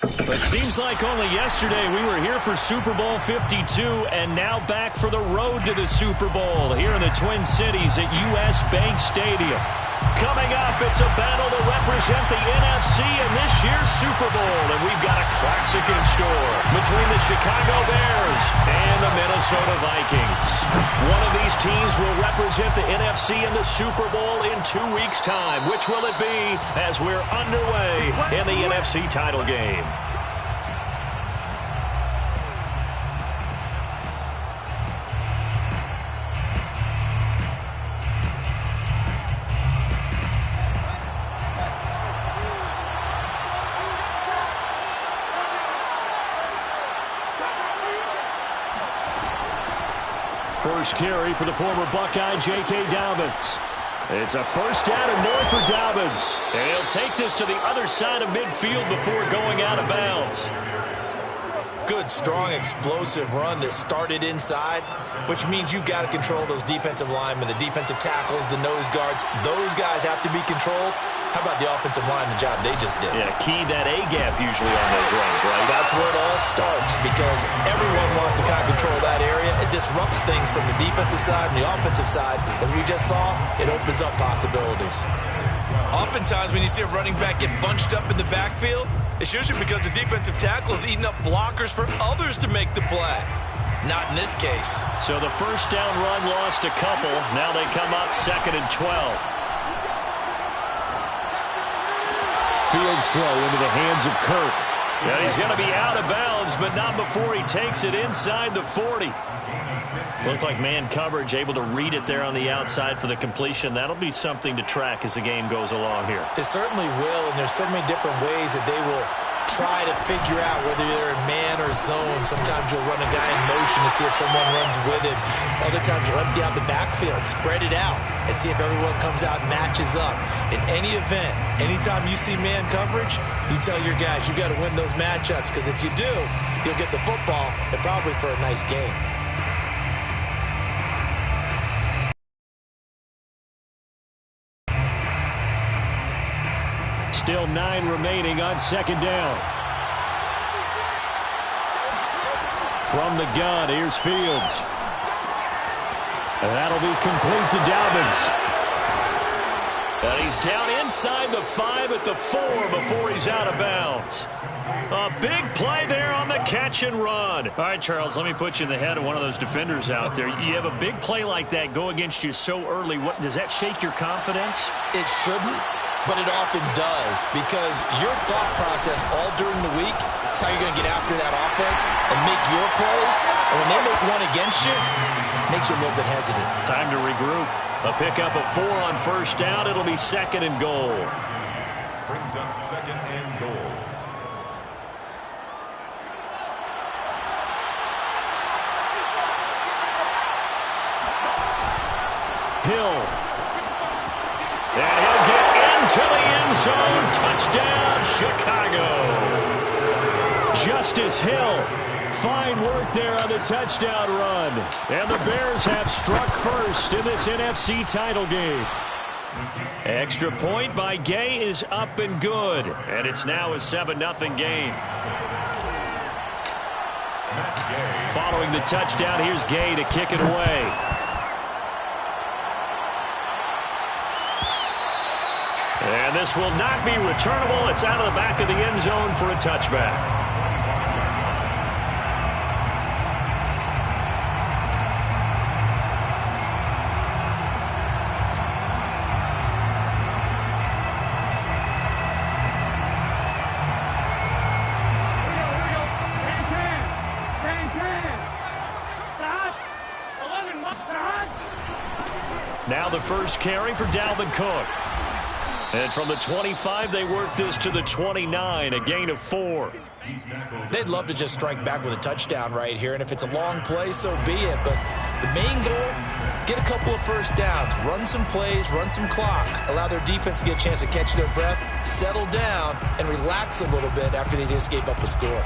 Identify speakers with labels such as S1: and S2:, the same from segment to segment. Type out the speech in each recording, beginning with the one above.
S1: It seems like only yesterday we were here for Super Bowl 52 and now back for the road to the Super Bowl here in the Twin Cities at US Bank Stadium. Coming up, it's a battle to represent the NFC in this year's Super Bowl, and we've got a classic in store between the Chicago Bears and the Minnesota Vikings. One of these teams will represent the NFC in the Super Bowl in 2 weeks' time. Which will it be as we're underway in the NFC title game? First carry for the former Buckeye, J.K. Dobbins. It's a first down and more for Dobbins. And he'll take this to the other side of midfield before going out of bounds.
S2: Good, strong, explosive run that started inside, which means you've got to control those defensive linemen, the defensive tackles, the nose guards. Those guys have to be controlled. How about the offensive line, the job they just did?
S1: Yeah, key that A-gap usually on those runs, right?
S2: That's where it all starts because everyone wants to kind of control that area. It disrupts things from the defensive side and the offensive side. As we just saw, it opens up possibilities.
S3: Oftentimes when you see a running back get bunched up in the backfield, it's usually because the defensive tackle is eating up blockers for others to make the play. Not in this case.
S1: So the first down run lost a couple. Now they come up 2nd and 12. Fields throw into the hands of Kirk. And he's going to be out of bounds, but not before he takes it inside the 40. Looked like man coverage, able to read it there on the outside for the completion. That'll be something to track as the game goes along here.
S2: It certainly will, and there's so many different ways that they will try to figure out whether they're in man or zone. Sometimes you'll run a guy in motion to see if someone runs with him. Other times you'll empty out the backfield, spread it out, and see if everyone comes out and matches up. In any event, anytime you see man coverage, you tell your guys you got to win those matchups, because if you do, you'll get the football and probably for a nice game.
S1: Still 9 remaining on 2nd down. From the gun, here's Fields. And that'll be complete to Dobbins. And he's down inside the 5 at the 4 before he's out of bounds. A big play there on the catch and run. All right, Charles, let me put you in the head of one of those defenders out there. You have a big play like that go against you so early. What, does that shake your confidence?
S2: It shouldn't, but it often does, because your thought process all during the week is how you're going to get after that offense and make your plays. And when they make one against you, it makes you a little bit hesitant.
S1: Time to regroup. A pickup of 4 on first down. It'll be 2nd and goal.
S4: Brings up 2nd and goal.
S1: Hill. And he'll get into the end zone. Touchdown, Chicago. Justice Hill. Fine work there on the touchdown run. And the Bears have struck first in this NFC title game. Extra point by Gay is up and good. And it's now a 7-0 game. Following the touchdown, here's Gay to kick it away. And this will not be returnable. It's out of the back of the end zone for a touchback. Now the first carry for Dalvin Cook. And from the 25, they work this to the 29, a gain of 4.
S2: They'd love to just strike back with a touchdown right here, and if it's a long play, so be it. But the main goal, get a couple of first downs, run some plays, run some clock, allow their defense to get a chance to catch their breath, settle down, and relax a little bit after they just gave up a score.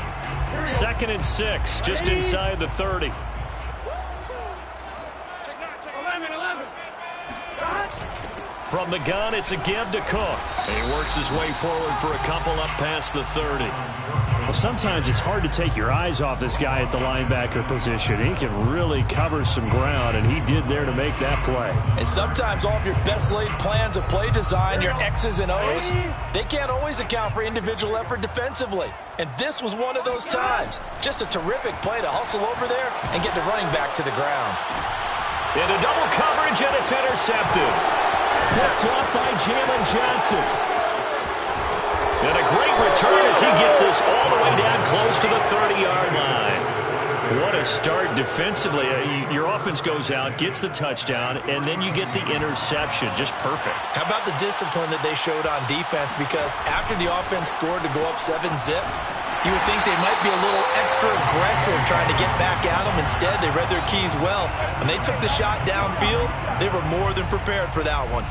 S1: 2nd and 6, just inside the 30. From the gun, it's a give to Cook. And he works his way forward for a couple up past the 30. Well, sometimes it's hard to take your eyes off this guy at the linebacker position. He can really cover some ground, and he did there to make that play.
S2: And sometimes all of your best laid plans of play design, your X's and O's, they can't always account for individual effort defensively. And this was one of those times. Just a terrific play to hustle over there and get the running back to the ground.
S1: Into double coverage, and it's intercepted. Picked off by Jalen Johnson. And a great return as he gets this all the way down close to the 30-yard line. What a start defensively. Your offense goes out, gets the touchdown, and then you get the interception. Just perfect.
S2: How about the discipline that they showed on defense? Because after the offense scored to go up 7-zip, you would think they might be a little extra aggressive trying to get back at them. Instead, they read their keys well. When they took the shot downfield, they were more than prepared for that one.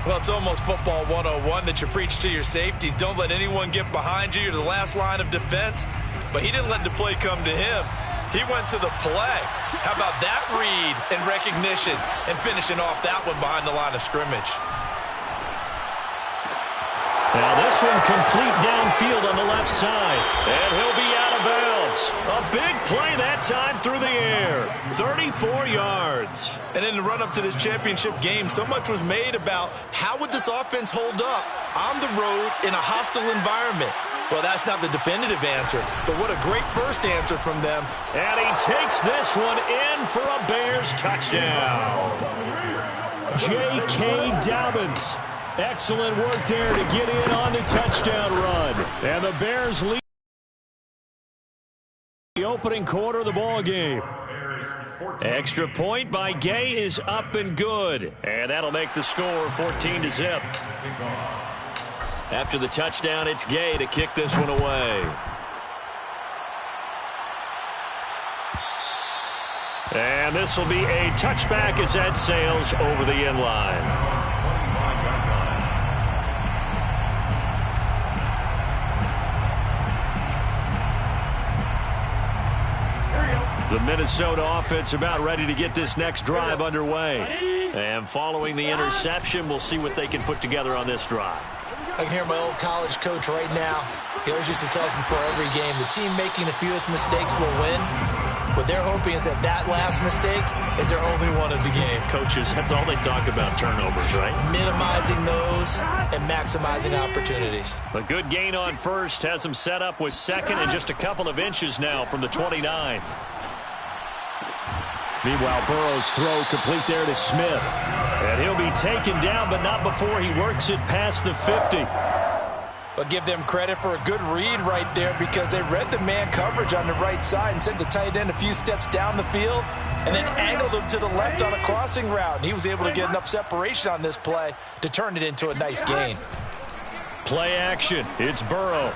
S3: Well, it's almost football 101 that you preach to your safeties. Don't let anyone get behind you. You're the last line of defense. But he didn't let the play come to him. He went to the play. How about that read and recognition and finishing off that one behind the line of scrimmage?
S1: Now this one complete downfield on the left side. And he'll be out of bounds. A big play that time through the air. 34 yards.
S3: And in the run-up to this championship game, so much was made about how would this offense hold up on the road in a hostile environment. Well, that's not the definitive answer, but what a great first answer from them.
S1: And he takes this one in for a Bears touchdown. J.K. Dobbins. Excellent work there to get in on the touchdown run. And the Bears lead the opening quarter of the ball game. Extra point by Gay is up and good. And that'll make the score 14-zip. After the touchdown, it's Gay to kick this one away. And this will be a touchback as that sails over the end line. The Minnesota offense about ready to get this next drive underway. And following the interception, we'll see what they can put together on this drive.
S2: I can hear my old college coach right now. He always used to tell us before every game, the team making the fewest mistakes will win. What they're hoping is that last mistake is their only one of the game.
S1: Coaches, that's all they talk about, turnovers, right?
S2: Minimizing those and maximizing opportunities.
S1: A good gain on first has them set up with second and just a couple of inches now from the 29. Meanwhile, Burrow's throw complete there to Smith. And he'll be taken down, but not before he works it past the 50.
S2: But give them credit for a good read right there because they read the man coverage on the right side and sent the tight end a few steps down the field and then angled him to the left on a crossing route. And he was able to get enough separation on this play to turn it into a nice gain.
S1: Play action. It's Burrow.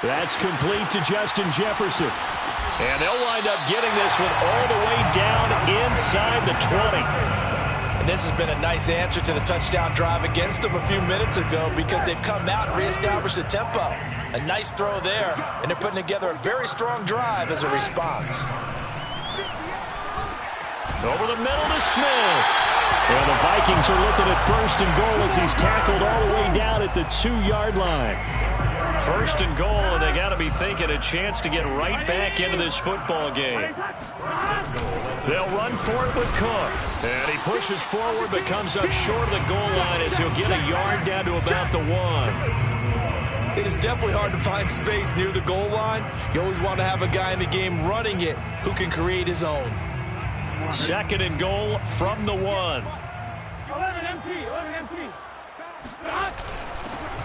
S1: That's complete to Justin Jefferson. And they'll wind up getting this one all the way down inside the 20.
S2: And this has been a nice answer to the touchdown drive against them a few minutes ago because they've come out and reestablished the tempo. A nice throw there, and they're putting together a very strong drive as a response.
S1: Over the middle to Smith. And the Vikings are looking at first and goal as he's tackled all the way down at the 2-yard line. First and goal, and they got to be thinking a chance to get right back into this football game. They'll run for it with Cook. And he pushes forward but comes up short of the goal line as he'll get a yard down to about the 1.
S3: It is definitely hard to find space near the goal line. You always want to have a guy in the game running it who can create his own.
S1: Second and goal from the 1.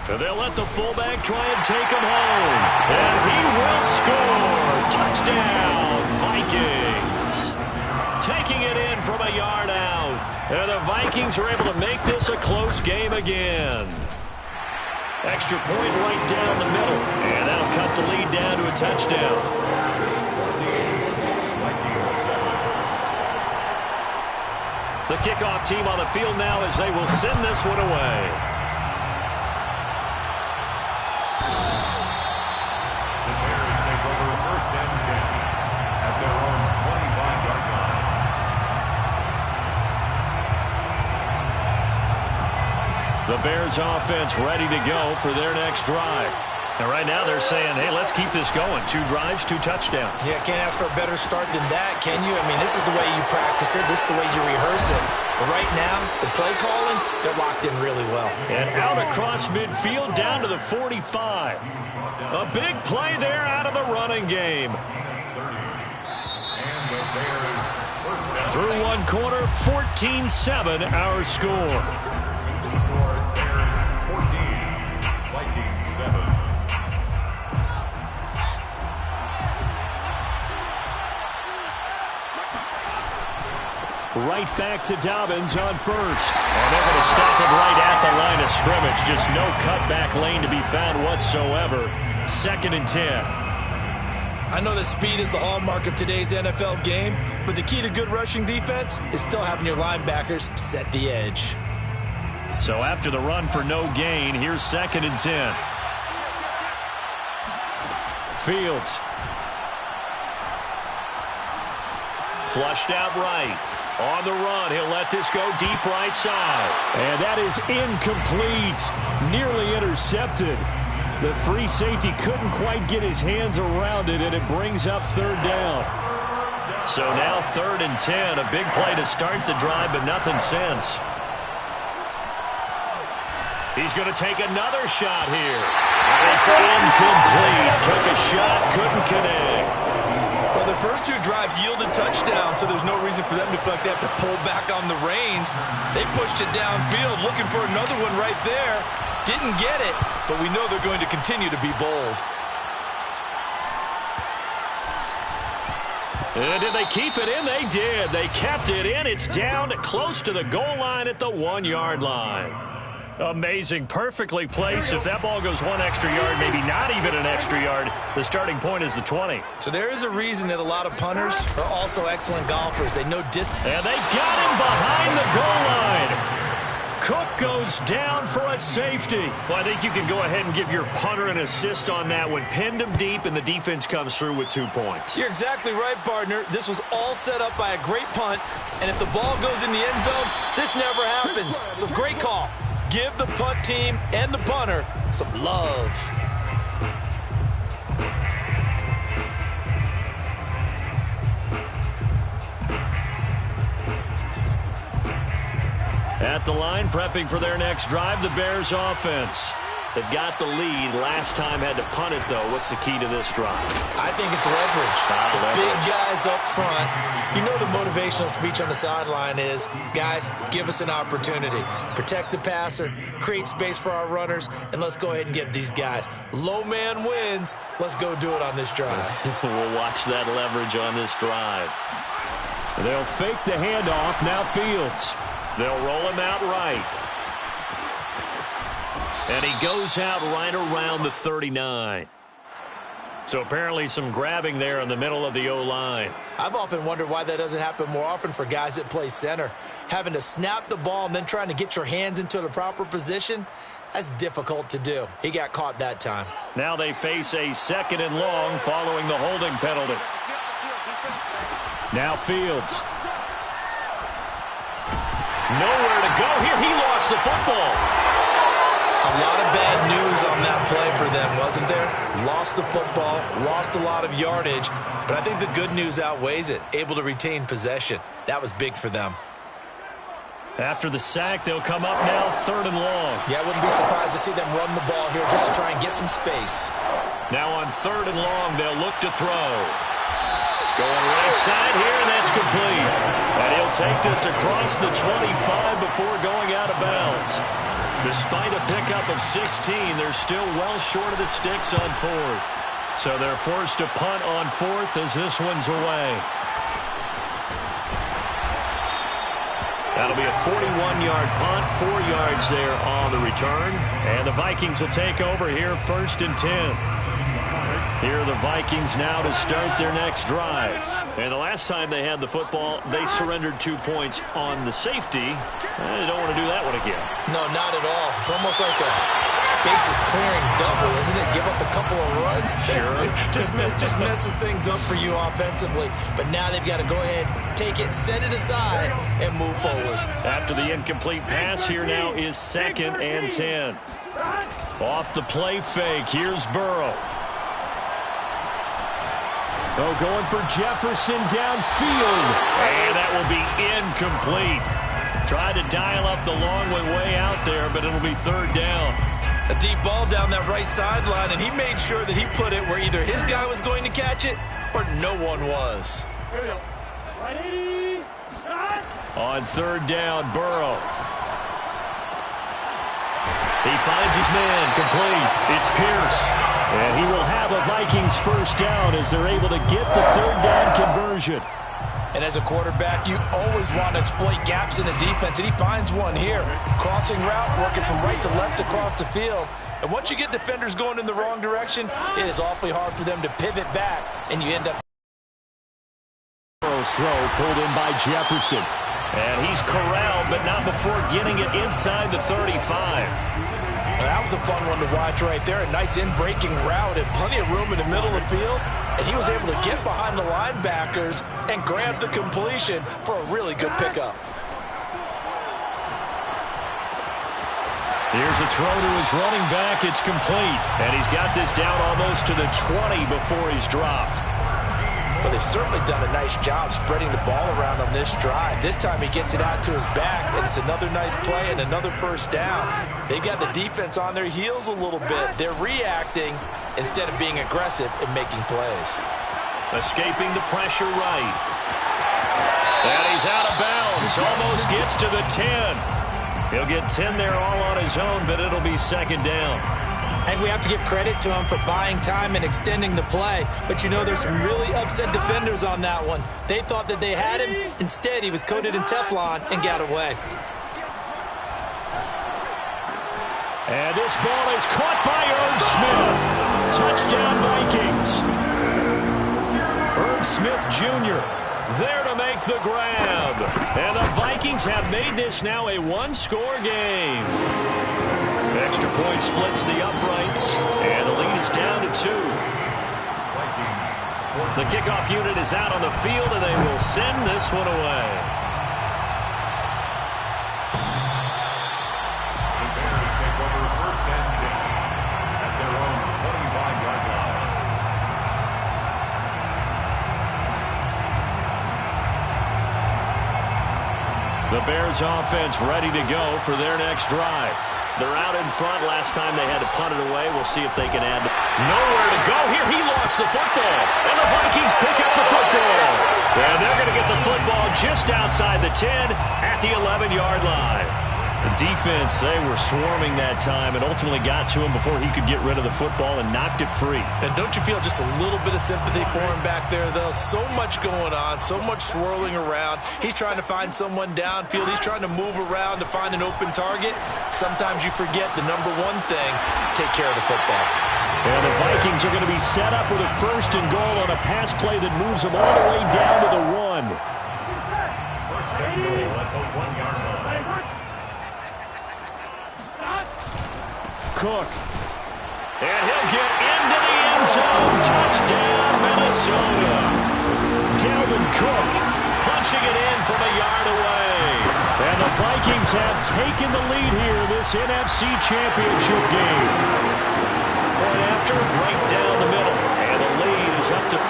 S1: And they'll let the fullback try and take him home. And he will score. Touchdown, Vikings. Taking it in from a yard out. And the Vikings are able to make this a close game again. Extra point right down the middle. And that'll cut the lead down to a touchdown. The kickoff team on the field now as they will send this one away. The Bears offense ready to go for their next drive. And right now they're saying, hey, let's keep this going. 2 drives, 2 touchdowns.
S2: Yeah, can't ask for a better start than that, can you? I mean, this is the way you practice it. This is the way you rehearse it. But right now, the play calling, they're locked in really well.
S1: And out across midfield down to the 45. A big play there out of the running game. Through one quarter, 14-7 our score.
S4: Bears 14, Vikings 7.
S1: Right back to Dobbins on first. And they're going to stop it right at the line of scrimmage. Just no cutback lane to be found whatsoever. 2nd and 10.
S2: I know that speed is the hallmark of today's NFL game, but the key to good rushing defense is still having your linebackers set the edge.
S1: So after the run for no gain, here's 2nd and 10. Fields. Flushed out right. On the run, he'll let this go deep right side. And that is incomplete. Nearly intercepted. The free safety couldn't quite get his hands around it, and it brings up 3rd down. So now 3rd and 10. A big play to start the drive, but nothing since. He's going to take another shot here. And it's incomplete. Took a shot, couldn't connect.
S3: Well, the first 2 drives yielded touchdowns, so there's no reason for them to feel like they have to pull back on the reins. They pushed it downfield, looking for another one right there. Didn't get it, but we know they're going to continue to be bold.
S1: Did they keep it in? They did. They kept it in. It's down close to the goal line at the 1-yard line. Amazing. Perfectly placed. If that ball goes 1 extra yard, maybe not even an extra yard, the starting point is the 20.
S2: So there is a reason that a lot of punters are also excellent golfers. They know distance.
S1: And they got him behind the goal line. Cook goes down for a safety. Well, I think you can go ahead and give your punter an assist on that one. Pinned him deep, and the defense comes through with 2 points.
S2: You're exactly right, partner. This was all set up by a great punt, and if the ball goes in the end zone, this never happens. So great call. Give the punt team and the punter some love.
S1: At the line, prepping for their next drive, the Bears offense. They've got the lead. Last time had to punt it, though. What's the key to this drive?
S2: I think it's leverage. The big guys up front. You know the motivational speech on the sideline is, guys, give us an opportunity. Protect the passer, create space for our runners, and let's go ahead and get these guys. Low man wins. Let's go do it on this drive.
S1: We'll watch that leverage on this drive. They'll fake the handoff. Now Fields. They'll roll him out right. And he goes out right around the 39. So apparently some grabbing there in the middle of the O-line.
S2: I've often wondered why that doesn't happen more often for guys that play center. Having to snap the ball and then trying to get your hands into the proper position, that's difficult to do. He got caught that time.
S1: Now they face a 2nd and long following the holding penalty. Now Fields. Nowhere to go here. He lost the football.
S2: A lot of bad news on that play for them, wasn't there? Lost the football, lost a lot of yardage, but I think the good news outweighs it. Able to retain possession. That was big for them.
S1: After the sack, they'll come up now 3rd and long.
S2: Yeah, I wouldn't be surprised to see them run the ball here just to try and get some space.
S1: Now on 3rd and long, they'll look to throw. Going right side here, and that's complete. And he'll take this across the 25 before going out of bounds. Despite a pickup of 16, they're still well short of the sticks on 4th. So they're forced to punt on 4th as this one's away. That'll be a 41-yard punt, 4 yards there on the return. And the Vikings will take over here 1st and 10. Here are the Vikings now to start their next drive. And the last time they had the football, they surrendered 2 points on the safety. They don't want to do that one again.
S2: No, not at all. It's almost like a bases clearing double, isn't it? Give up a couple of runs.
S1: Sure.
S2: just messes things up for you offensively. But now they've got to go ahead, take it, set it aside, and move forward.
S1: After the incomplete pass, here now is 2nd and 10. Off the play fake, here's Burrow. Oh, going for Jefferson downfield. And that will be incomplete. Tried to dial up the long way out there, but it'll be third down.
S3: A deep ball down that right sideline, and he made sure that he put it where either his guy was going to catch it or no one was.
S1: On third down, Burrow. He finds his man, complete. It's Pierce. And he will have a Vikings first down as they're able to get the third down conversion.
S2: And as a quarterback, you always want to exploit gaps in the defense, and he finds one here. Crossing route, working from right to left across the field. And once you get defenders going in the wrong direction, it is awfully hard for them to pivot back, and you end up...
S1: Throw pulled in by Jefferson. And he's corralled, but not before getting it inside the 35.
S2: That was a fun one to watch right there. A nice in-breaking route and plenty of room in the middle of the field. And he was able to get behind the linebackers and grab the completion for a really good pickup.
S1: Here's a throw to his running back. It's complete. And he's got this down almost to the 20 before he's dropped.
S2: Well, they've certainly done a nice job spreading the ball around on this drive. This time he gets it out to his back, and it's another nice play and another first down. They've got the defense on their heels a little bit. They're reacting instead of being aggressive and making plays.
S1: Escaping the pressure right. And he's out of bounds. Almost gets to the 10. He'll get 10 there all on his own, but it'll be second down.
S2: And we have to give credit to him for buying time and extending the play. But, you know, there's some really upset defenders on that one. They thought that they had him. Instead, he was coated in Teflon and got away.
S1: And this ball is caught by Irv Smith. Touchdown, Vikings. Irv Smith Jr. there to make the grab. And the Vikings have made this now a one-score game. Extra point splits the uprights, and the lead is down to 2. The kickoff unit is out on the field, and they will send this one away.
S4: The Bears take over first and 10 at their own 25-yard line.
S1: The Bears offense ready to go for their next drive. They're out in front. Last time they had to punt it away. We'll see if they can add. Nowhere to go here. He lost the football. And the Vikings pick up the football. And they're going to get the football just outside the 10 at the 11-yard line. The defense, they were swarming that time and ultimately got to him before he could get rid of the football and knocked it free.
S3: And don't you feel just a little bit of sympathy for him back there, though? So much going on, so much swirling around. He's trying to find someone downfield. He's trying to move around to find an open target. Sometimes you forget the number one thing, take care of the football.
S1: And the Vikings are going to be set up with a first and goal on a pass play that moves them all the way down to the 1.
S4: First and goal at the 1-yard line.
S1: Cook. And he'll get into the end zone. Touchdown, Minnesota. Dalvin Cook punching it in from a yard away. And the Vikings have taken the lead here in this NFC Championship game. Point after, right down the middle. And the lead is up to 5.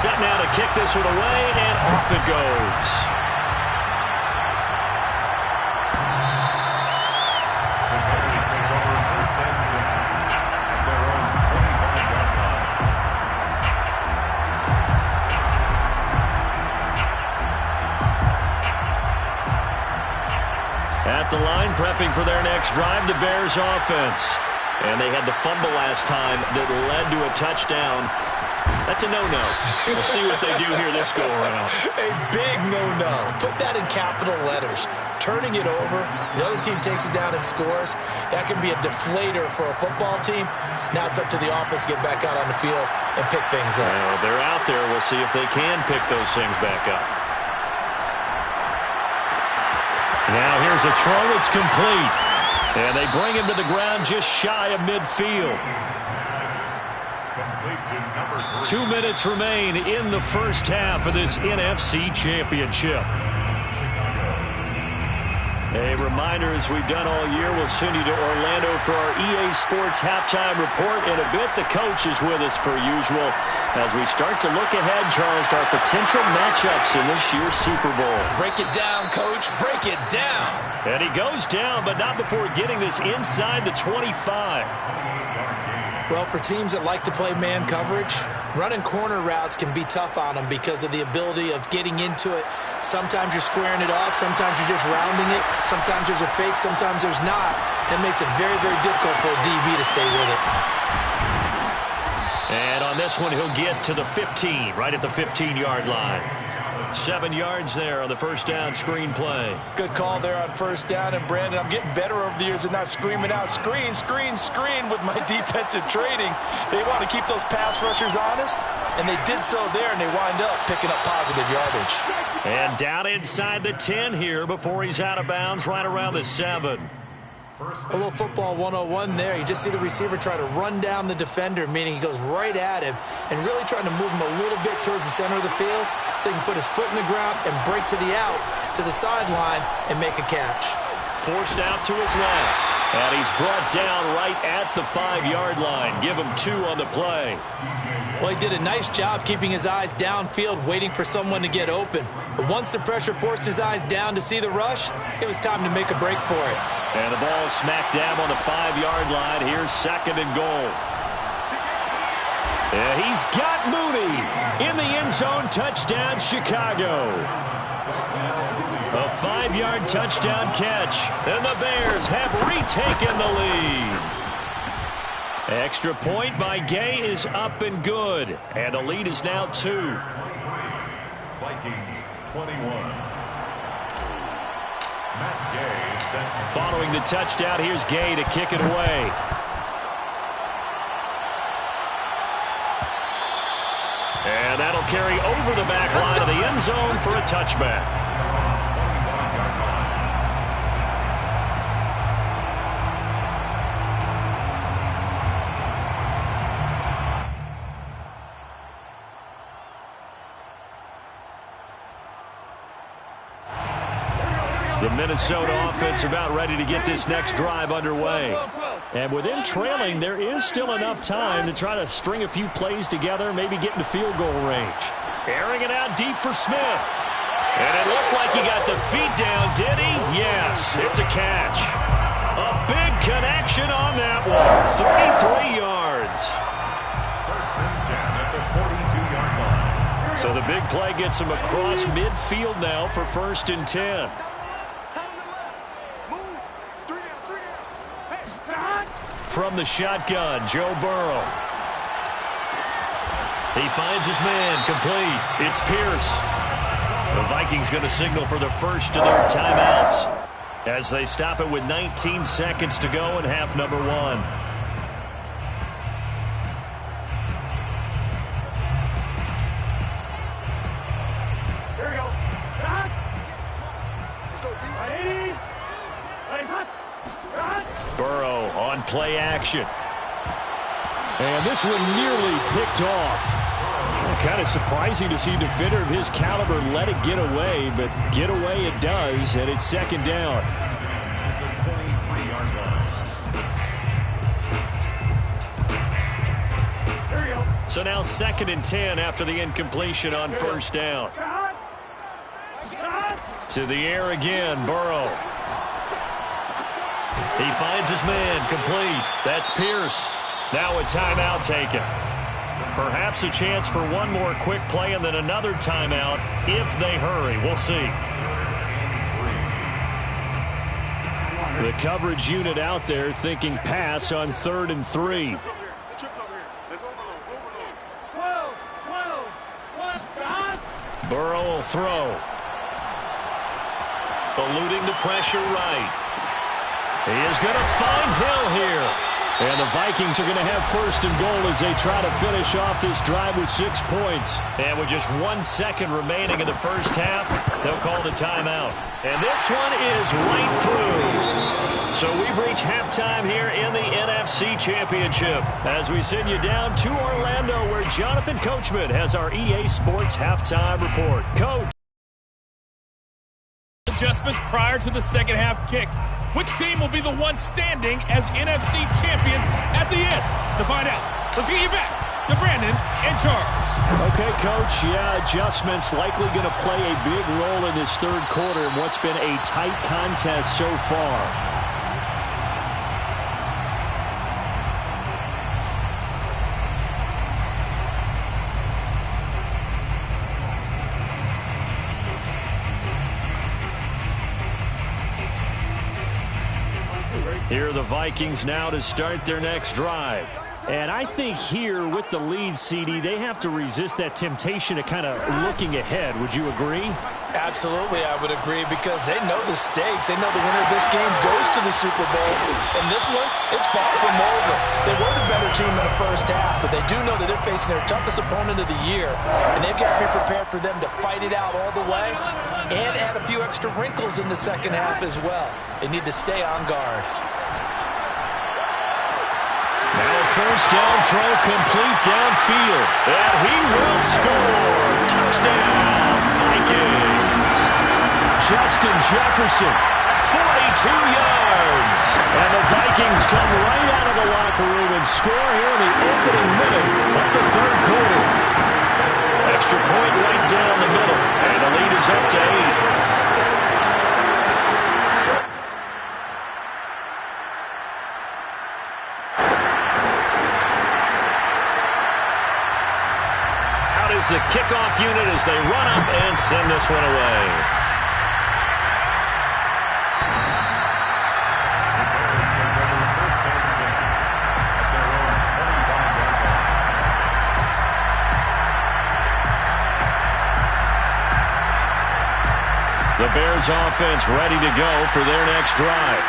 S1: Set now to kick this one away, and off it goes. At the line, prepping for their next drive, the Bears offense. And they had the fumble last time that led to a touchdown. That's a no-no. We'll see what they do here this go-around.
S2: A big no-no. Put that in capital letters. Turning it over, the other team takes it down and scores. That can be a deflator for a football team. Now it's up to the offense to get back out on the field and pick things up.
S1: Well, they're out there. We'll see if they can pick those things back up. Now here's a throw. It's complete. And they bring him to the ground just shy of midfield. 2 minutes remain in the first half of this NFC Championship. A reminder, as we've done all year, we'll send you to Orlando for our EA Sports halftime report. In a bit, the coach is with us per usual as we start to look ahead, Charles, to our potential matchups in this year's Super Bowl.
S2: Break it down, Coach. Break it down.
S1: And he goes down, but not before getting this inside the 25.
S2: Well, for teams that like to play man coverage, running corner routes can be tough on them because of the ability of getting into it. Sometimes you're squaring it off. Sometimes you're just rounding it. Sometimes there's a fake. Sometimes there's not. That makes it very, very difficult for a DB to stay with it.
S1: And on this one, he'll get to the 15, right at the 15-yard line. 7 yards there on the first down screen play.
S3: Good call there on first down. And, Brandon, I'm getting better over the years at not screaming out, screen, screen, screen with my defensive training. They want to keep those pass rushers honest, and they did so there, and they wind up picking up positive yardage.
S1: And down inside the 10 here before he's out of bounds, right around the 7.
S2: A little football 101 there. You just see the receiver try to run down the defender, meaning he goes right at him and really trying to move him a little bit towards the center of the field so he can put his foot in the ground and break to the out, to the sideline, and make a catch.
S1: Forced out to his left. And he's brought down right at the 5-yard line. Give him 2 on the play.
S2: Well, he did a nice job keeping his eyes downfield, waiting for someone to get open. But once the pressure forced his eyes down to see the rush, it was time to make a break for it.
S1: And the ball smack dab on the 5-yard line. Here's 2nd and goal. And he's got Mooney in the end zone. Touchdown, Chicago. A 5-yard touchdown catch. And the Bears have retaken the lead. Extra point by Gay is up and good. And the lead is now 2.
S4: Vikings 21. Matt Gay set.
S1: Following the touchdown, here's Gay to kick it away. And that'll carry over the back line of the end zone for a touchback. The Minnesota offense about ready to get this next drive underway. And with them trailing, there is still enough time to try to string a few plays together, maybe get into field goal range. Airing it out deep for Smith. And it looked like he got the feet down, did he? Yes, it's a catch. A big connection on that one. 33 yards.
S4: First and 10 at the 42-yard line.
S1: So the big play gets him across midfield now for 1st and 10. From the shotgun, Joe Burrow. He finds his man, complete. It's Pierce. The Vikings going to signal for the first of their timeouts as they stop it with 19 seconds to go in half number 1.
S5: Here we go. Let's go deep.
S1: Burrow on play action. And this one nearly picked off. Kind of surprising to see a defender of his caliber let it get away, but get away it does, and it's 2nd down. So now 2nd and 10 after the incompletion on 1st down. To the air again, Burrow. He finds his man, complete. That's Pierce. Now a timeout taken. Perhaps a chance for one more quick play and then another timeout if they hurry. We'll see. The coverage unit out there thinking pass on 3rd and 3. Burrow will throw. Eluding the pressure right. He is going to find Hill here. And the Vikings are going to have 1st and goal as they try to finish off this drive with 6 points. And with just 1 second remaining in the first half, they'll call the timeout. And this one is right through. So we've reached halftime here in the NFC Championship as we send you down to Orlando where Jonathan Coachman has our EA Sports halftime report. Coach.
S6: adjustments prior to the second half kick. Which team will be the one standing as NFC champions at the end? To find out, let's get you back to Brandon and Charles.
S1: Okay, Coach. Yeah, adjustments likely going to play a big role in this third quarter in what's been a tight contest so far. Here are the Vikings now to start their next drive. And I think here with the lead, CD, they have to resist that temptation of kind of looking ahead. Would you agree?
S2: Absolutely, I would agree, because they know the stakes. They know the winner of this game goes to the Super Bowl. And this one, it's far from over. They were the better team in the first half, but they do know that they're facing their toughest opponent of the year. And they've got to be prepared for them to fight it out all the way and add a few extra wrinkles in the second half as well. They need to stay on guard.
S1: Now a first down throw complete downfield. And he will score. Touchdown, Vikings. Justin Jefferson, 42 yards. And the Vikings come right out of the locker room and score here in the opening minute of the third quarter. Extra point right down the middle. And the lead is up to 8. The kickoff unit as they run up and send this one away. The Bears offense ready to go for their next drive.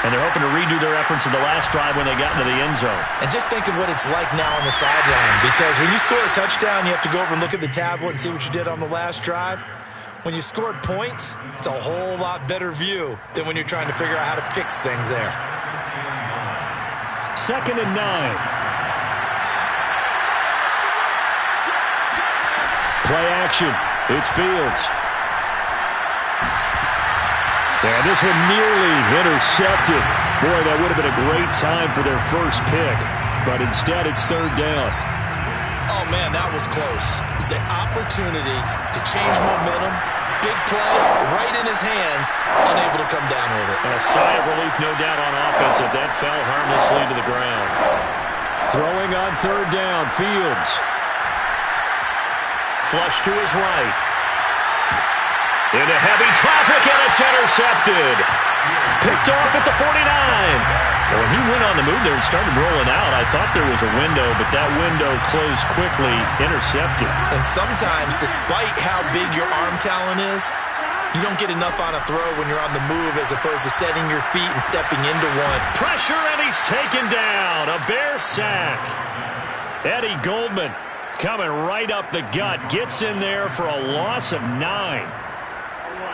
S1: And they're hoping to redo their efforts in the last drive when they got into the end zone.
S2: And just think of what it's like now on the sideline, because when you score a touchdown, you have to go over and look at the tablet and see what you did on the last drive. When you scored points, it's a whole lot better view than when you're trying to figure out how to fix things there.
S1: 2nd and 9. Play action. It's Fields. And this one nearly intercepted. Boy, that would have been a great time for their first pick. But instead, it's third down.
S2: Oh, man, that was close. The opportunity to change momentum, big play, right in his hands, unable to come down with it.
S1: And a sigh of relief, no doubt, on offense, that fell harmlessly to the ground. Throwing on third down, Fields. Flush to his right. Into heavy traffic, and it's intercepted. Picked off at the 49. Well, when he went on the move there and started rolling out, I thought there was a window, but that window closed quickly, intercepted.
S2: And sometimes, despite how big your arm talent is, you don't get enough on a throw when you're on the move as opposed to setting your feet and stepping into one.
S1: Pressure, and he's taken down. A Bear sack. Eddie Goldman coming right up the gut. Gets in there for a loss of 9.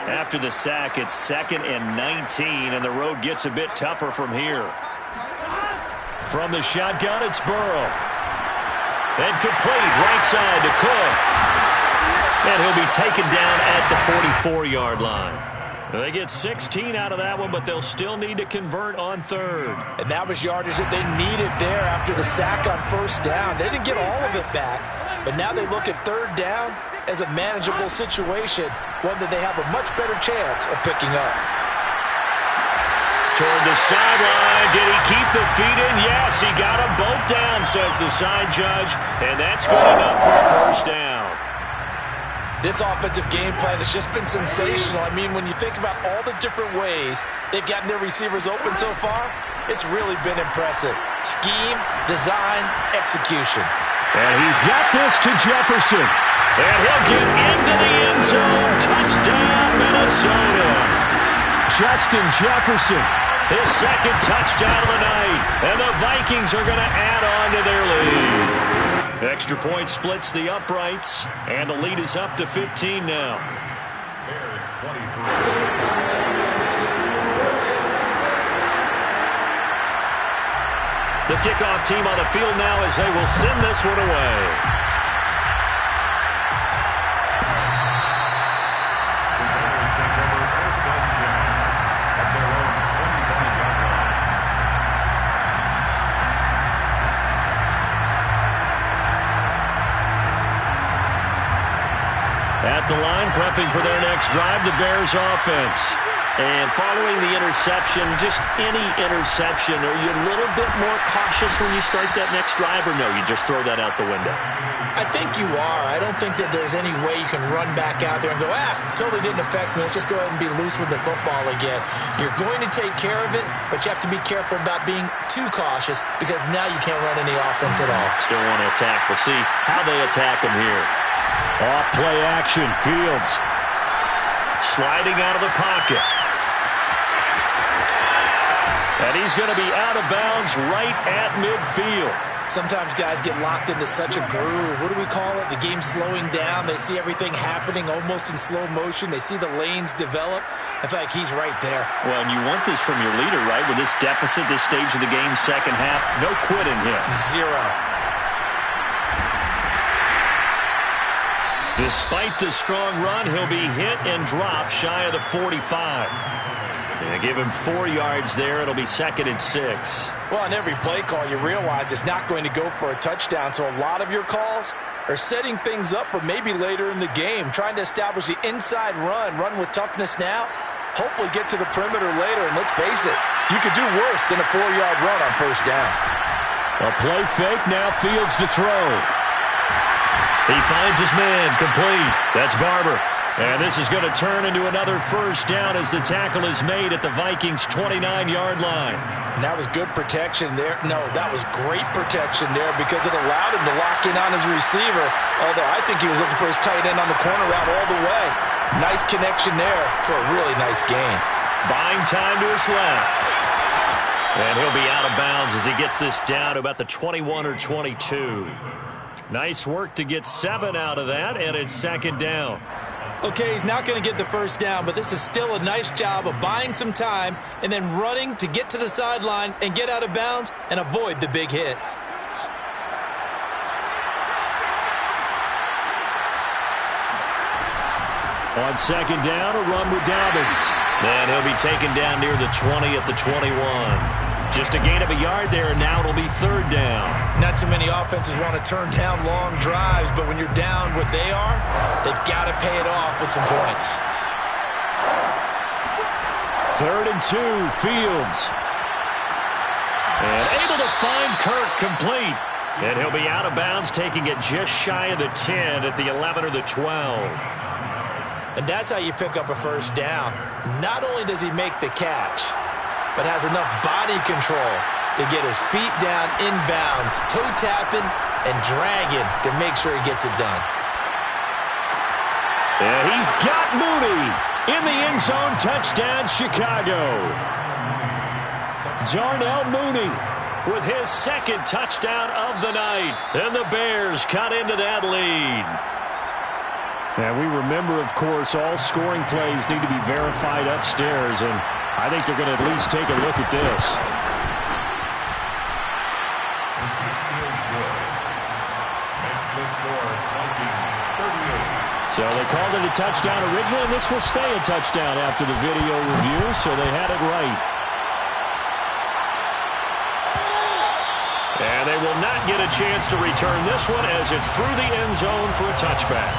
S1: After the sack, it's 2nd and 19, and the road gets a bit tougher from here. From the shotgun, it's Burrow. And complete, right side to Cook. And he'll be taken down at the 44-yard line. They get 16 out of that one, but they'll still need to convert on third.
S2: And that was yardage that they needed there after the sack on first down. They didn't get all of it back, but now they look at third down as a manageable situation, one that they have a much better chance of picking up.
S1: Toward the sideline. Did he keep the feet in? Yes, he got them both down, says the side judge, and that's good enough for a first down.
S2: This offensive game plan has just been sensational. I mean, when you think about all the different ways they've gotten their receivers open so far, it's really been impressive. Scheme, design, execution.
S1: And he's got this to Jefferson. And he'll get into the end zone. Touchdown, Minnesota. Justin Jefferson, his second touchdown of the night. And the Vikings are going to add on to their lead. Extra point splits the uprights, and the lead is up to 15 now.
S4: Bears 23.
S1: The kickoff team on the field now as they will send this one away.
S4: The Bears take over first and
S1: At the line, prepping for their next drive, the Bears offense. And following the interception, just any interception, are you a little bit more cautious when you start that next drive, or no, you just throw that out the window?
S2: I think you are. I don't think that there's any way you can run back out there and go, totally didn't affect me. Let's just go ahead and be loose with the football again. You're going to take care of it, but you have to be careful about being too cautious because now you can't run any offense at all.
S1: Still want to attack. We'll see how they attack them here. Off play action, Fields. Sliding out of the pocket. And he's going to be out of bounds right at midfield.
S2: Sometimes guys get locked into such a groove. What do we call it? The game's slowing down. They see everything happening almost in slow motion. They see the lanes develop. I feel like he's right there.
S1: Well, and you want this from your leader, right? With this deficit, this stage of the game, second half, no quitting him.
S2: Zero.
S1: Despite the strong run, he'll be hit and dropped shy of the 45. Yeah, give him 4 yards there. It'll be 2nd and 6.
S2: Well, on every play call, you realize it's not going to go for a touchdown. So a lot of your calls are setting things up for maybe later in the game, trying to establish the inside run with toughness now, hopefully get to the perimeter later. And let's face it, you could do worse than a 4-yard run on first down.
S1: A play fake, now Fields to throw. He finds his man, complete. That's Barber. And this is going to turn into another first down as the tackle is made at the Vikings' 29-yard line.
S2: And that was good protection there. No, that was great protection there because it allowed him to lock in on his receiver. Although I think he was looking for his tight end on the corner route all the way. Nice connection there for a really nice gain.
S1: Buying time to his left. And he'll be out of bounds as he gets this down to about the 21 or 22. Nice work to get 7 out of that, and it's 2nd down.
S2: Okay, he's not going to get the first down, but this is still a nice job of buying some time and then running to get to the sideline and get out of bounds and avoid the big hit.
S1: On 2nd down, a run with Dobbins. And he'll be taken down near the 20 at the 21. Just a gain of a yard there, and now it'll be 3rd down.
S2: Not too many offenses want to turn down long drives, but when you're down what they are, they've got to pay it off with some points.
S1: 3rd and 2, Fields. And able to find Kirk complete. And he'll be out of bounds, taking it just shy of the 10 at the 11 or the 12.
S2: And that's how you pick up a first down. Not only does he make the catch, but has enough body control to get his feet down inbounds, toe tapping and dragging to make sure he gets it done.
S1: And he's got Mooney in the end zone. Touchdown, Chicago. Darnell Mooney with his 2nd touchdown of the night. And the Bears cut into that lead. And we remember, of course, all scoring plays need to be verified upstairs, and I think they're going to at least take a look at this.
S4: Makes the score Vikings 38.
S1: So they called it a touchdown originally, and this will stay a touchdown after the video review, so they had it right. And they will not get a chance to return this one as it's through the end zone for a touchback.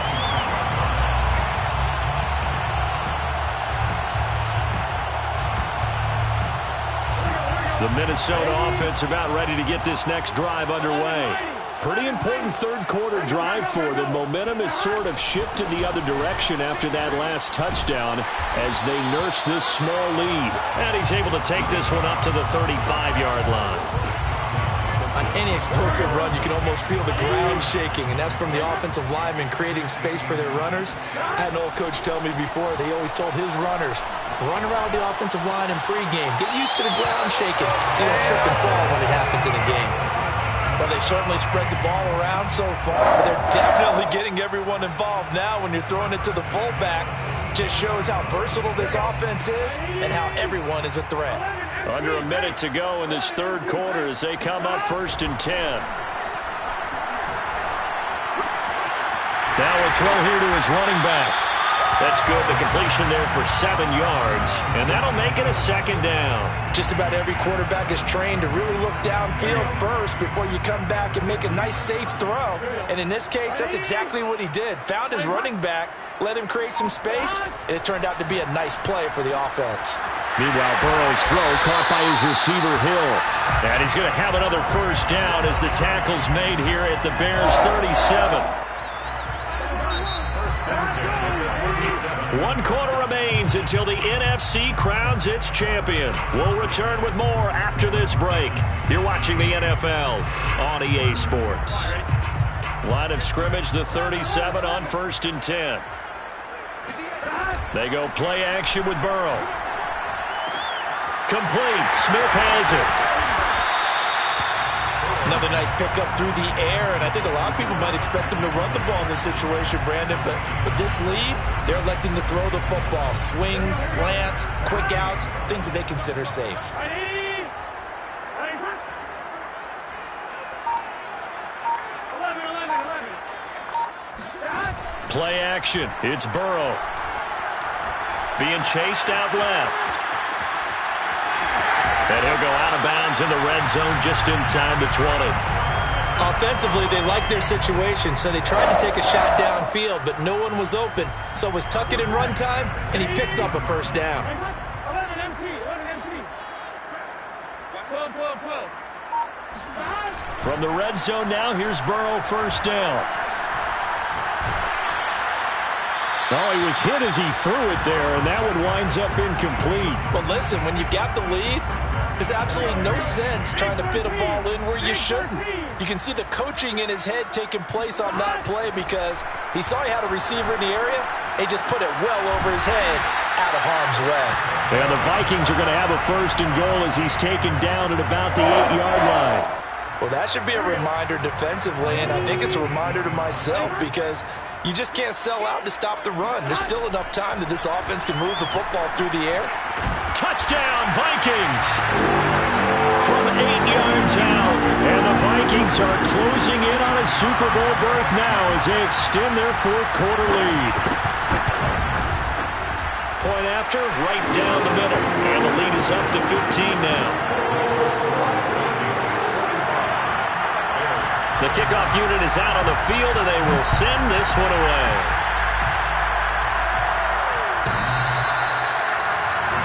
S1: The Minnesota offense about ready to get this next drive underway. Pretty important 3rd quarter drive for them. Momentum has sort of shifted the other direction after that last touchdown as they nurse this small lead. And he's able to take this one up to the 35-yard line.
S2: On any explosive run, you can almost feel the ground shaking, and that's from the offensive linemen creating space for their runners. I had an old coach tell me before, they always told his runners, run around the offensive line in pregame. Get used to the ground shaking so you don't trip and fall when it happens in a game. Well, they certainly spread the ball around so far, but they're definitely getting everyone involved now when you're throwing it to the fullback. Just shows how versatile this offense is and how everyone is a threat.
S1: Under a minute to go in this 3rd quarter as they come up 1st and 10. Now a throw here to his running back. That's good. The completion there for 7 yards. And that'll make it a 2nd down.
S2: Just about every quarterback is trained to really look downfield first before you come back and make a nice, safe throw. And in this case, that's exactly what he did. Found his running back, let him create some space, and it turned out to be a nice play for the offense.
S1: Meanwhile, Burrow's throw caught by his receiver, Hill. And he's going to have another first down as the tackle's made here at the Bears' 37. 1 quarter remains until the NFC crowns its champion. We'll return with more after this break. You're watching the NFL on EA Sports. Line of scrimmage, the 37 on 1st and 10. They go play action with Burrow. Complete. Smith has it.
S2: Another nice pickup through the air, and I think a lot of people might expect them to run the ball in this situation, Brandon, but with this lead, they're electing to throw the football. Swings, slants, quick outs, things that they consider safe.
S1: Play action. It's Burrow. Being chased out left. And he'll go out of bounds in the red zone just inside the 20.
S2: Offensively, they like their situation, so they tried to take a shot downfield, but no one was open. So it was tuck it in run time, and he picks up a first down.
S6: 12.
S1: From the red zone now, here's Burrow, first down. Oh, he was hit as he threw it there, and that one winds up incomplete.
S2: Well, listen, when you've got the lead, there's absolutely no sense trying to fit a ball in where you shouldn't. You can see the coaching in his head taking place on that play because he saw he had a receiver in the area, and he just put it well over his head out of harm's way.
S1: And the Vikings are going to have a first and goal as he's taken down at about the 8-yard line.
S2: Well, that should be a reminder defensively, and I think it's a reminder to myself because you just can't sell out to stop the run. There's still enough time that this offense can move the football through the air.
S1: Touchdown, Vikings! From 8 yards out, and the Vikings are closing in on a Super Bowl berth now as they extend their 4th quarter lead. Point after, right down the middle, and the lead is up to 15 now. The kickoff unit is out on the field, and they will send this one away.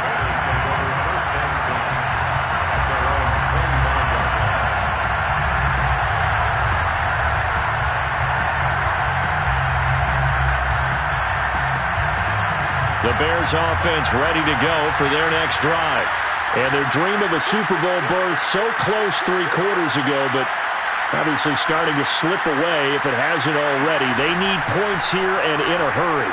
S4: Bears take over 1st and 10 at their own 25-yard line.
S1: The Bears offense ready to go for their next drive. And their dream of a Super Bowl berth so close 3 quarters ago, but obviously starting to slip away if it hasn't already. They need points here and in a hurry.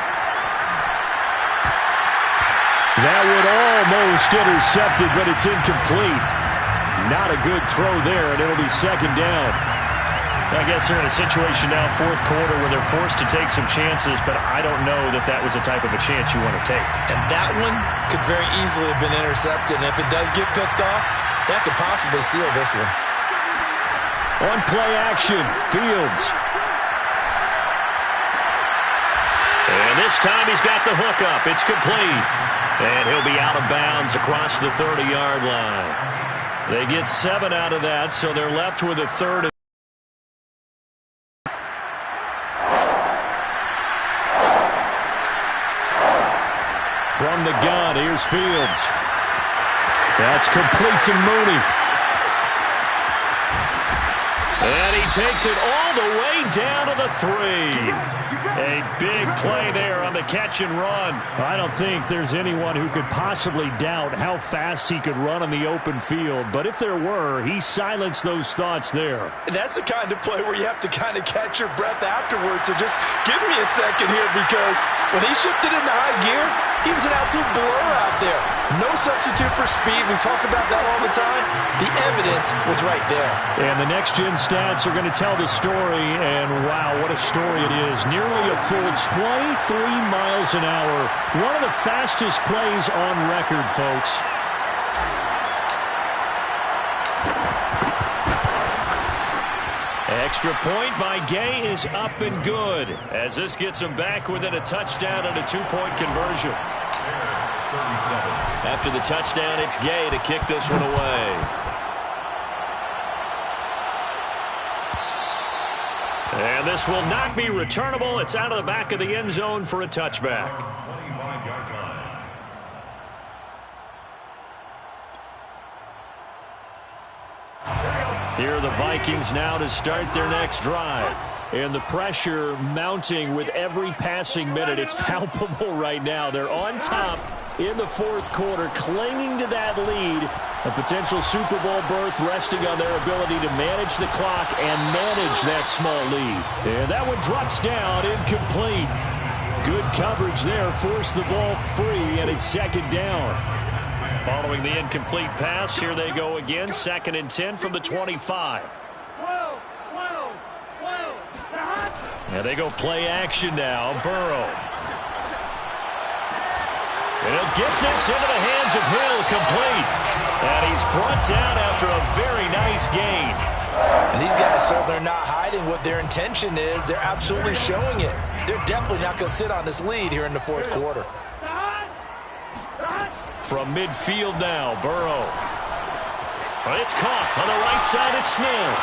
S1: That would almost intercept it, but it's incomplete. Not a good throw there, and it'll be 2nd down. I guess they're in a situation now, 4th quarter, where they're forced to take some chances, but I don't know that that was the type of a chance you want to take.
S2: And that one could very easily have been intercepted, and if it does get picked off, that could possibly seal this one.
S1: On play action, Fields. And this time he's got the hook up. It's complete. And he'll be out of bounds across the 30-yard line. They get 7 out of that, so they're left with a 3rd. From the gun, here's Fields. That's complete to Mooney. And he takes it all the way down to the 3. A big play there on the catch and run. I don't think there's anyone who could possibly doubt how fast he could run on the open field. But if there were, he silenced those thoughts there.
S2: And that's the kind of play where you have to kind of catch your breath afterwards. So just give me a second here because when he shifted into high gear, he was an absolute blur out there. No substitute for speed. We talk about that all the time. The evidence was right there.
S1: And the next-gen stats are going to tell the story, and wow, what a story it is. Nearly a full 23 miles an hour. One of the fastest plays on record, folks. Extra point by Gay is up and good, as this gets him back within a touchdown and a 2-point conversion. After the touchdown, it's Gay to kick this one away. And this will not be returnable. It's out of the back of the end zone for a touchback.
S4: 25-yard line.
S1: Here are the Vikings now to start their next drive. And the pressure mounting with every passing minute. It's palpable right now. They're on top in the fourth quarter, clinging to that lead. A potential Super Bowl berth resting on their ability to manage the clock and manage that small lead. And that one drops down, incomplete. Good coverage there, forced the ball free, and it's second down. Following the incomplete pass, here they go again, 2nd and 10 from the 25. And they go play action now. Burrow. And he'll get this into the hands of Hill, complete. And he's brought down after a very nice gain.
S2: And these guys, sir, they're not hiding what their intention is. They're absolutely showing it. They're definitely not going to sit on this lead here in the fourth quarter.
S1: From midfield now, Burrow. But it's caught on the right side. It's Smith.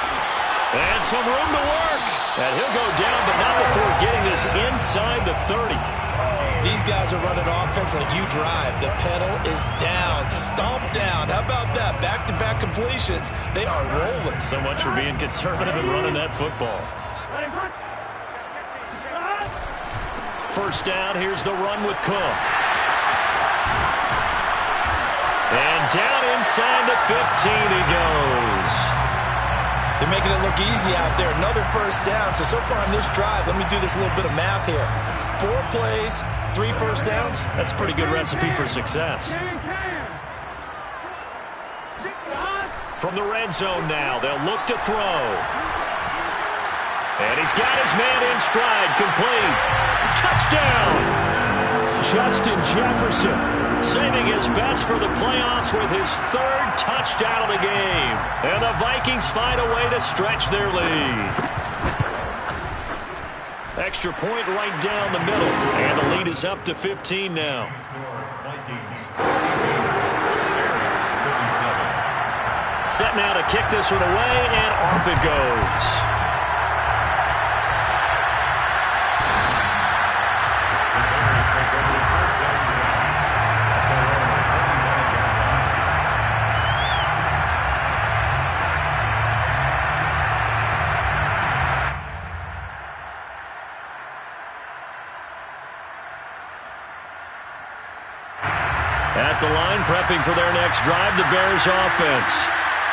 S1: And some room to work. And he'll go down, but not before getting this inside the 30.
S2: These guys are running offense like you drive. The pedal is down, stomped down. How about that? Back-to-back completions. They are rolling.
S1: So much for being conservative and running that football. First down, here's the run with Cook. And down inside the 15 he goes.
S2: They're making it look easy out there. Another first down. So far on this drive, let me do this little bit of math here. 4 plays, 3 first downs.
S1: That's a pretty good recipe for success. From the red zone now, they'll look to throw. And he's got his man in stride, complete. Touchdown! Justin Jefferson saving his best for the playoffs with his 3rd touchdown of the game. And the Vikings find a way to stretch their lead. Extra point right down the middle. And the lead is up to 15 now. Set now to kick this one away, and off it goes. At the line, prepping for their next drive, the Bears offense.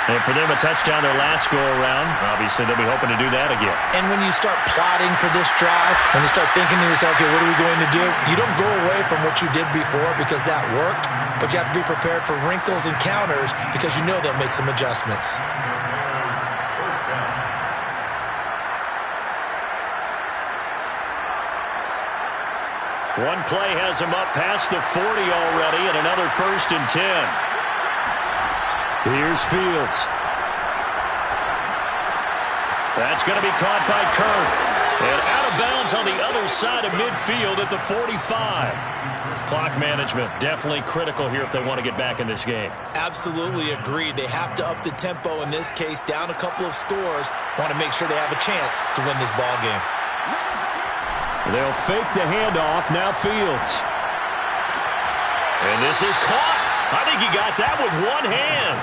S1: And for them, a touchdown their last go-around. Obviously, they'll be hoping to do that again.
S2: And when you start plotting for this drive, when you start thinking to yourself, okay, what are we going to do? You don't go away from what you did before because that worked, but you have to be prepared for wrinkles and counters because you know they'll make some adjustments.
S1: One play has him up past the 40 already, and another 1st and 10. Here's Fields. That's going to be caught by Kirk. And out of bounds on the other side of midfield at the 45. Clock management definitely critical here if they want to get back in this game.
S2: Absolutely agreed. They have to up the tempo in this case, down a couple of scores. Want to make sure they have a chance to win this ball game.
S1: They'll fake the handoff. Now Fields. And this is caught. I think he got that with one hand.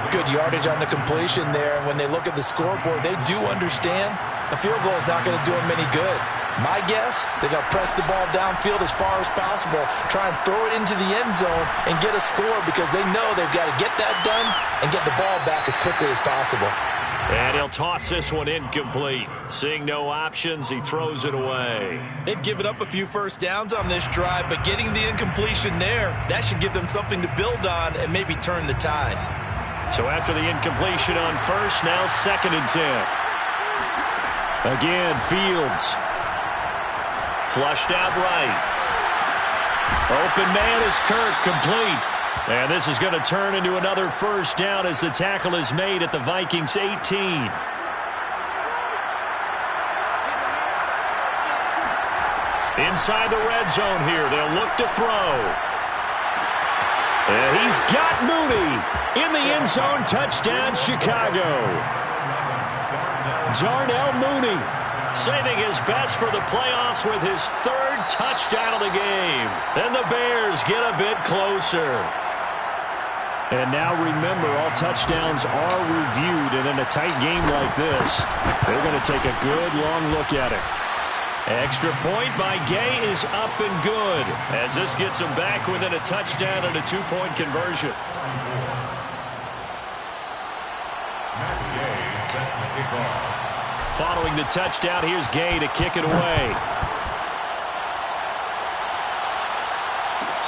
S2: Good yardage on the completion there. And when they look at the scoreboard, they do understand a field goal is not going to do them any good. My guess, they're going to press the ball downfield as far as possible, try and throw it into the end zone and get a score because they know they've got to get that done and get the ball back as quickly as possible.
S1: And he'll toss this one incomplete. Seeing no options, he throws it away.
S2: They've given up a few first downs on this drive, but getting the incompletion there, that should give them something to build on and maybe turn the tide.
S1: So after the incompletion on first, now 2nd and 10. Again, Fields. Flushed out right. Open man is Kirk, complete. And this is going to turn into another first down as the tackle is made at the Vikings 18. Inside the red zone here, they'll look to throw. And he's got Mooney in the end zone. Touchdown, Chicago. Darnell Mooney saving his best for the playoffs with his 3rd touchdown of the game. And the Bears get a bit closer. And now remember, all touchdowns are reviewed, and in a tight game like this, they're going to take a good long look at it. Extra point by Gay is up and good, as this gets them back within a touchdown and a 2-point conversion. Following the touchdown, here's Gay to kick it away.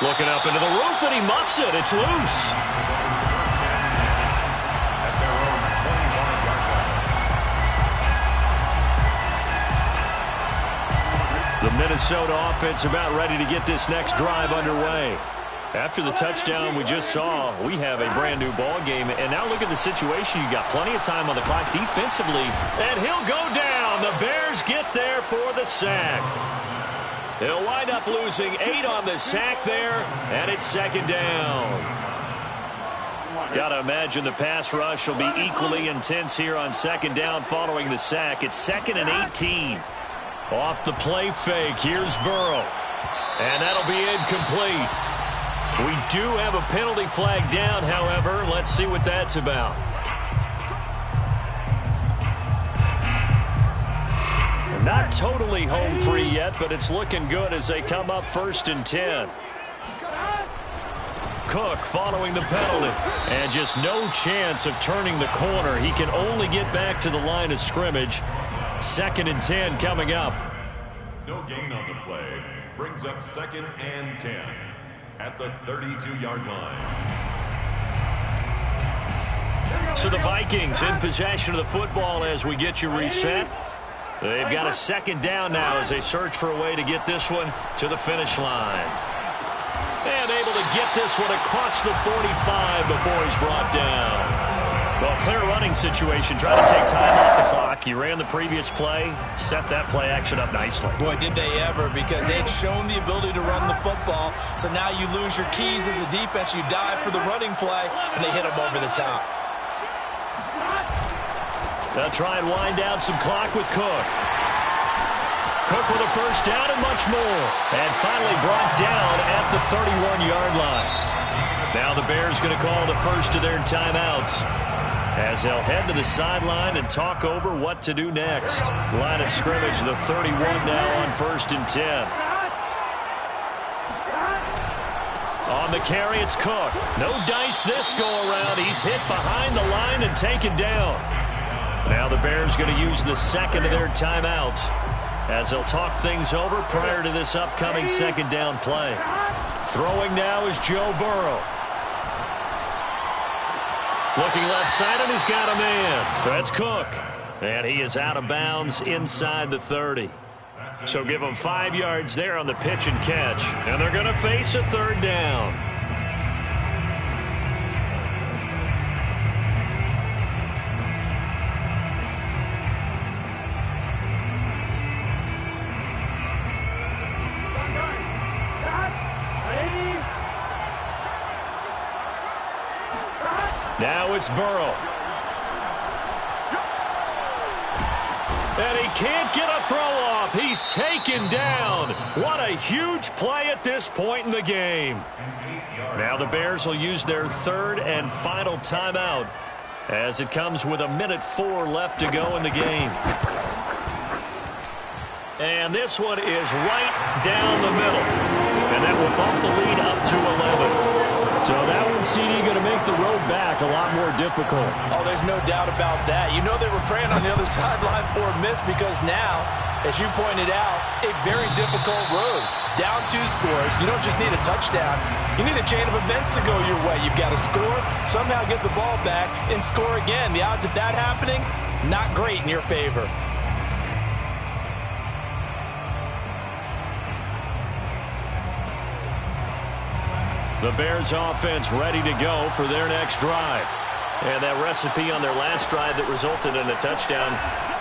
S1: Looking up into the roof, and he muffs it. It's loose. The Minnesota offense about ready to get this next drive underway. After the touchdown we just saw, we have a brand new ball game. And now look at the situation. You got plenty of time on the clock defensively. And he'll go down. The Bears get there for the sack. They'll wind up losing 8 on the sack there, and it's 2nd down. Got to imagine the pass rush will be equally intense here on 2nd down following the sack. It's 2nd and 18. Off the play fake, here's Burrow. And that'll be incomplete. We do have a penalty flag down, however. Let's see what that's about. Not totally home free yet, but it's looking good as they come up 1st and 10. Cook following the penalty. And just no chance of turning the corner. He can only get back to the line of scrimmage. 2nd and 10 coming up.
S4: No gain on the play. Brings up 2nd and 10 at the 32-yard line.
S1: So the Vikings in possession of the football as we get you reset. They've got a 2nd down now as they search for a way to get this one to the finish line. And able to get this one across the 45 before he's brought down. Well, clear running situation. Trying to take time off the clock. He ran the previous play, set that play action up nicely.
S2: Boy, did they ever, because they'd shown the ability to run the football. So now you lose your keys as a defense. You dive for the running play, and they hit him over the top.
S1: They'll try and wind down some clock with Cook. Cook with a 1st down and much more. And finally brought down at the 31-yard line. Now the Bears going to call the first of their timeouts, as they'll head to the sideline and talk over what to do next. Line of scrimmage, the 31 now on 1st and 10. On the carry, it's Cook. No dice this go-around. He's hit behind the line and taken down. Now the Bears going to use the 2nd of their timeouts, as they'll talk things over prior to this upcoming 2nd down play. Throwing now is Joe Burrow. Looking left side, and he's got a man. That's Cook. And he is out of bounds inside the 30. So give them 5 yards there on the pitch and catch. And they're going to face a 3rd down. Now it's Burrow. And he can't get a throw off. He's taken down. What a huge play at this point in the game. Now the Bears will use their 3rd and final timeout, as it comes with 1:04 left to go in the game. And this one is right down the middle. And that will bump the lead up to 11. So that one, CD, going to make the road back a lot more difficult.
S2: Oh, there's no doubt about that. You know they were praying on the other sideline for a miss, because now, as you pointed out, a very difficult road. Down 2 scores. You don't just need a touchdown. You need a chain of events to go your way. You've got to score, somehow get the ball back, and score again. The odds of that happening, not great in your favor.
S1: The Bears offense ready to go for their next drive. And that recipe on their last drive that resulted in a touchdown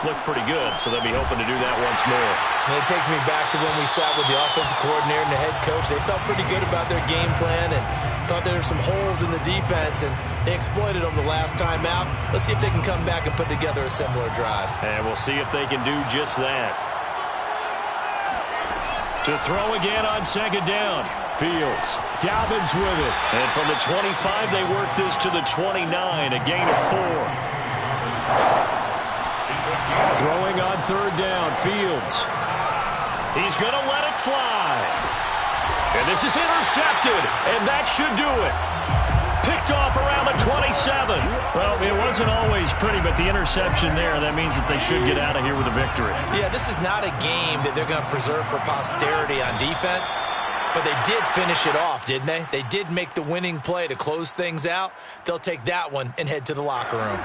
S1: looked pretty good, so they'll be hoping to do that once more.
S2: And it takes me back to when we sat with the offensive coordinator and the head coach. They felt pretty good about their game plan and thought there were some holes in the defense, and they exploited them the last time out. Let's see if they can come back and put together a similar drive.
S1: And we'll see if they can do just that. To throw again on second down. Fields. Dobbins with it. And from the 25, they work this to the 29, a gain of 4. Throwing on third down. Fields. He's going to let it fly. And this is intercepted, and that should do it. Picked off around the 27. Well, it wasn't always pretty, but the interception there, that means that they should get out of here with a victory.
S2: Yeah, this is not a game that they're going to preserve for posterity on defense, but they did finish it off, didn't they? They did make the winning play to close things out. They'll take that one and head to the locker room.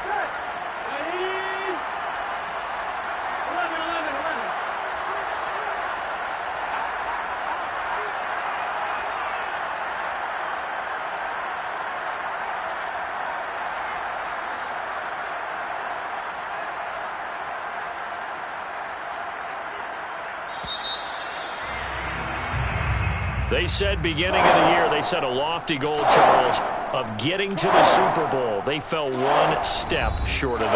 S1: They said beginning of the year, they set a lofty goal, Charles, of getting to the Super Bowl. They fell one step short of that.